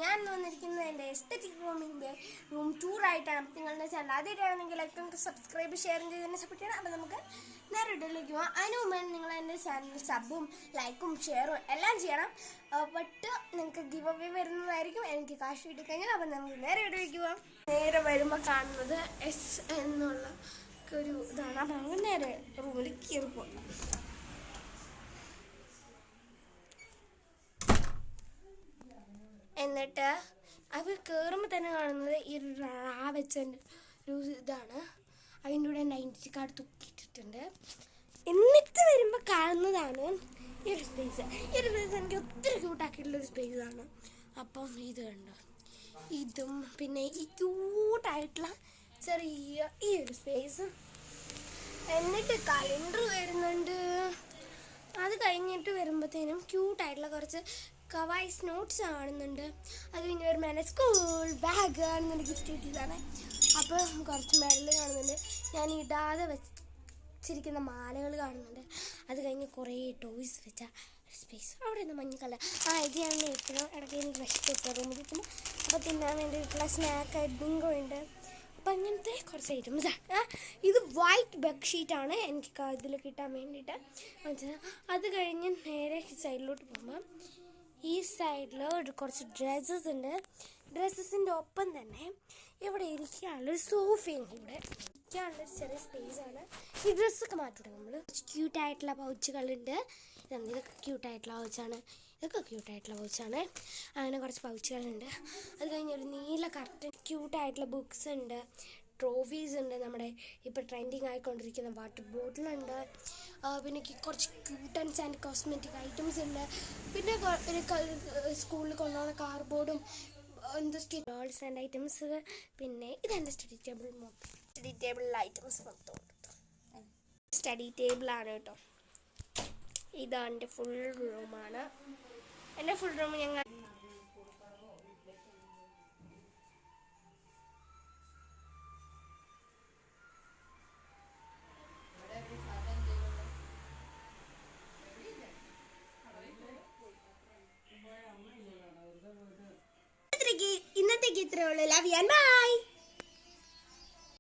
ഞാൻ വന്നിരിക്കുന്നത് എൻ്റെ എസ്തെറ്റിക് റൂമിൻ്റെ റൂം ടൂറായിട്ടാണ്. നിങ്ങളുടെ ചാനൽ ആദ്യമായിട്ടാണെങ്കിൽ ലൈക്ക് സബ്സ്ക്രൈബ് ഷെയർ ചെയ്ത് തന്നെ സപ്പോർട്ട് ചെയ്യണം. അപ്പോൾ നമുക്ക് നേരെ വീഡിയോയിലേക്ക് പോകാം. അതിന് മുമ്പേ നിങ്ങൾ എൻ്റെ ചാനൽ സബും ലൈക്കും ഷെയറും എല്ലാം ചെയ്യണം. ബട്ട് നിങ്ങൾക്ക് ഗിവ് അവേ വരുന്നതായിരിക്കും എനിക്ക് കാശ് കിട്ടിക്കഴിഞ്ഞാൽ. അപ്പം നമുക്ക് നേരെ വീഡിയോയിലേക്ക് പോകാം. നേരെ വരുമ്പോൾ കാണുന്നത് എസ് എന്നുള്ള ഒരു ഇതാണ്. അപ്പം നമുക്ക് നേരെ റൂമിൽ കയറി പോകാം. എന്നിട്ട് അവർ കയറുമ്പോൾ തന്നെ കാണുന്നത് ഈ റാവച്ചൻ്റെ ഒരു ഇതാണ്. അതിൻ്റെ കൂടെ എൻ്റെ ഐഡൻറ്റിറ്റി കാർഡ് തൂക്കിയിട്ടിട്ടുണ്ട്. എന്നിട്ട് വരുമ്പോൾ കാണുന്നതാണ് ഈ ഒരു സ്പേസ്. ഈ ഒരു സ്പേസ് എനിക്ക് ഒത്തിരി ക്യൂട്ടാക്കിയിട്ടുള്ളൊരു സ്പേസാണ്. അപ്പം ഇത് കണ്ടോ, ഇതും പിന്നെ ഈ ക്യൂട്ടായിട്ടുള്ള ചെറിയ ഈ ഒരു സ്പേസ്. എന്നിട്ട് കലണ്ടർ വരുന്നുണ്ട്. അത് കഴിഞ്ഞിട്ട് വരുമ്പോഴത്തേനും ക്യൂട്ടായിട്ടുള്ള കുറച്ച് കവായ്സ് നോട്ട്സ് കാണുന്നുണ്ട്. അത് കഴിഞ്ഞ് വരുമ്പോൾ എൻ്റെ സ്കൂൾ ബാഗ് കാണുന്നുണ്ട്, ഗിഫ്റ്റ് കിട്ടിയതാണ്. അപ്പോൾ കുറച്ച് മെഡൽ കാണുന്നുണ്ട്. ഞാൻ ഇടാതെ വെച്ചിരിക്കുന്ന മാലകൾ കാണുന്നുണ്ട്. അത് കഴിഞ്ഞ് കുറേ ടോയ്സ് വെച്ച സ്പേസ്. അവിടെ നിന്ന് മഞ്ഞ കളർ. ഇത് ഞാൻ എപ്പോഴും ഇടയ്ക്ക് എനിക്ക് വിശപ്പിട്ട് റൂമിലിരിക്കുന്നു. അപ്പോൾ തിന്നാൻ വേണ്ടിയിട്ടുള്ള സ്നാക്കായിട്ട് ബിങ്കോ ഉണ്ട്. അപ്പം അങ്ങനത്തെ കുറച്ച് ഐറ്റംസാണ്. ഇത് വൈറ്റ് ബെഡ്ഷീറ്റാണ് എനിക്ക് ഇതിൽ കിട്ടാൻ വേണ്ടിയിട്ട്. അത് കഴിഞ്ഞ് നേരെ സൈഡിലോട്ട് പോകുമ്പോൾ ഈ സൈഡിൽ ഒരു കുറച്ച് ഡ്രസ്സസ് ഉണ്ട്. ഡ്രസ്സസിൻ്റെ ഒപ്പം തന്നെ ഇവിടെ ഇരിക്കാനുള്ളൊരു സോഫയും കൂടെ ഇരിക്കാനുള്ളൊരു ചെറിയ സ്പേസാണ്. ഈ ഡ്രസ്സൊക്കെ മാറ്റിവിടും നമ്മൾ. കുറച്ച് ക്യൂട്ടായിട്ടുള്ള പൗച്ചുകളുണ്ട്. ഇതൊക്കെ ക്യൂട്ടായിട്ടുള്ള പൗച്ചാണ്. ഇതൊക്കെ ക്യൂട്ടായിട്ടുള്ള പൗച്ചാണ്. അങ്ങനെ കുറച്ച് പൗച്ചുകളുണ്ട്. അത് കഴിഞ്ഞ് ഒരു നീല കർട്ടൻ, ക്യൂട്ടായിട്ടുള്ള ബുക്സ് ഉണ്ട്, ട്രോഫീസ് ഉണ്ട്, നമ്മുടെ ഇപ്പോൾ ട്രെൻഡിങ് ആയിക്കൊണ്ടിരിക്കുന്ന വാട്ടർ ബോട്ടിലുണ്ട്, പിന്നെ കുറച്ച് ക്യൂട്ടൻസ് ആൻഡ് കോസ്മെറ്റിക് ഐറ്റംസ് ഉണ്ട്, പിന്നെ സ്കൂളിൽ കൊണ്ടുപോകുന്ന കാർഡ്ബോർഡും ഡോൾസ് ആൻഡ് ഐറ്റംസ്. പിന്നെ ഇതെൻ്റെ സ്റ്റഡി ടേബിൾ ഐറ്റംസ് മൊത്തം. സ്റ്റഡി ടേബിളാണ് കേട്ടോ. ഇതാണ് എൻ്റെ ഫുൾ റൂമാണ്. എൻ്റെ ഫുൾ റൂം ഞങ്ങൾ ഇന്നത്തേക്ക് ഇത്രയേ ഉള്ളൂ. Love you and by.